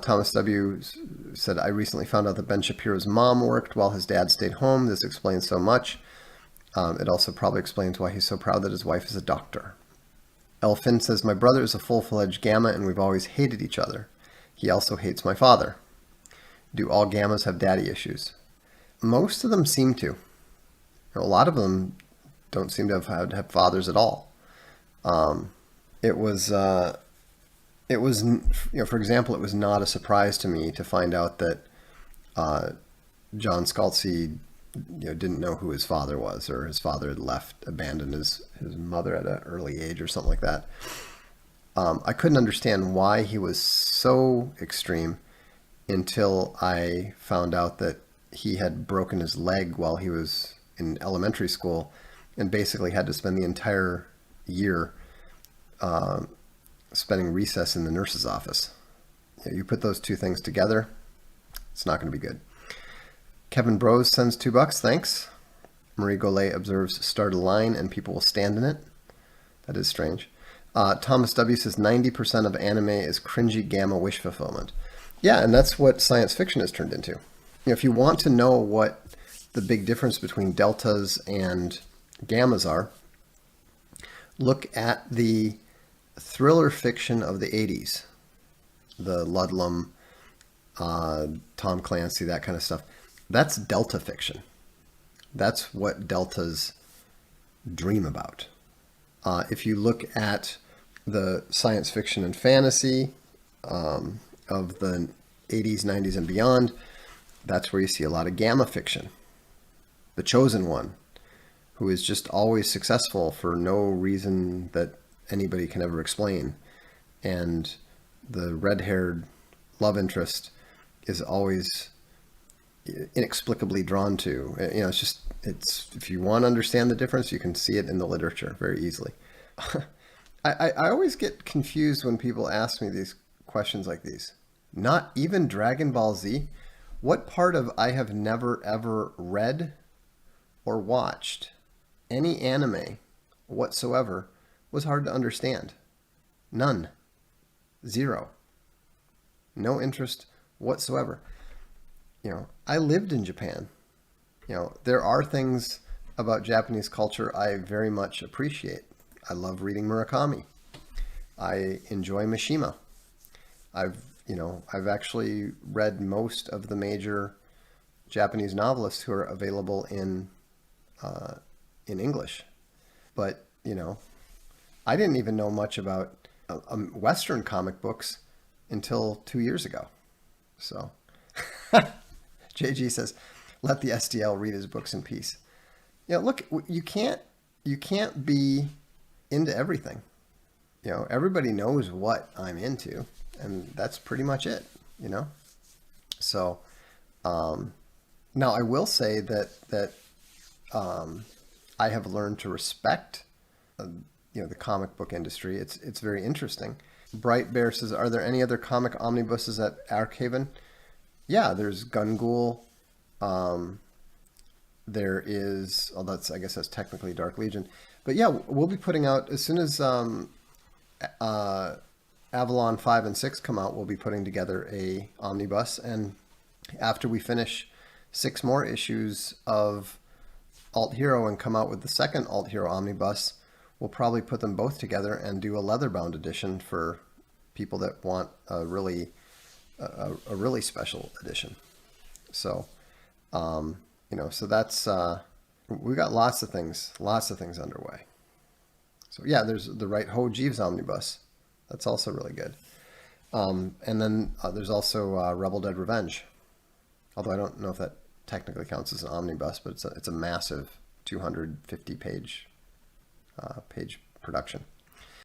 Thomas W. said, I recently found out that Ben Shapiro's mom worked while his dad stayed home. This explains so much. It also probably explains why he's so proud that his wife is a doctor. Elfin says, my brother is a full-fledged Gamma and we've always hated each other. He also hates my father. Do all Gammas have daddy issues? Most of them seem to. A lot of them don't seem to have fathers at all. It was, for example, it was not a surprise to me to find out that John Scalzi, didn't know who his father was, or his father had abandoned his mother at an early age or something like that. I couldn't understand why he was so extreme until I found out that he had broken his leg while he was in elementary school and basically had to spend the entire year spending recess in the nurse's office. You put those two things together, it's not going to be good. Kevin Brose sends $2, thanks. Marie Golay observes, start a line and people will stand in it. That is strange. Thomas W. says 90% of anime is cringy Gamma wish fulfillment. Yeah, and that's what science fiction has turned into. If you want to know what the big difference between deltas and gammas are, look at the thriller fiction of the 80s. The Ludlum, Tom Clancy, that kind of stuff. That's delta fiction. That's what deltas dream about. If you look at the science fiction and fantasy of the 80s, 90s, and beyond, that's where you see a lot of gamma fiction. The chosen one, who is just always successful for no reason that anybody can ever explain. And the red-haired love interest is always inexplicably drawn to. It's if you want to understand the difference, you can see it in the literature very easily. I always get confused when people ask me these questions like these. Not even Dragon Ball Z? What part of I have never ever read or watched any anime whatsoever was hard to understand? None. Zero. No interest whatsoever. I lived in Japan. There are things about Japanese culture I very much appreciate. I love reading Murakami. I enjoy Mishima. I've actually read most of the major Japanese novelists who are available in English. But, I didn't even know much about Western comic books until 2 years ago. So, JG says, let the SDL read his books in peace. Look, you can't be into everything. Everybody knows what I'm into, and that's pretty much it, So, now I will say that I have learned to respect, the comic book industry. It's very interesting. Bright Bear says, are there any other comic omnibuses at Arkhaven? Yeah, there's Gungul. There is, I guess that's technically Dark Legion. But yeah, we'll be putting out, as soon as Avalon 5 and 6 come out, we'll be putting together a omnibus. And after we finish 6 more issues of Alt Hero and come out with the second Alt Hero omnibus, we'll probably put them both together and do a leather-bound edition for people that want a really special edition. So, so that's, we got lots of things underway. So yeah, there's the Right Ho Jeeves omnibus. That's also really good. And then there's also Rebel Dead Revenge. Although I don't know if that technically counts as an omnibus, but it's a massive 250 page production.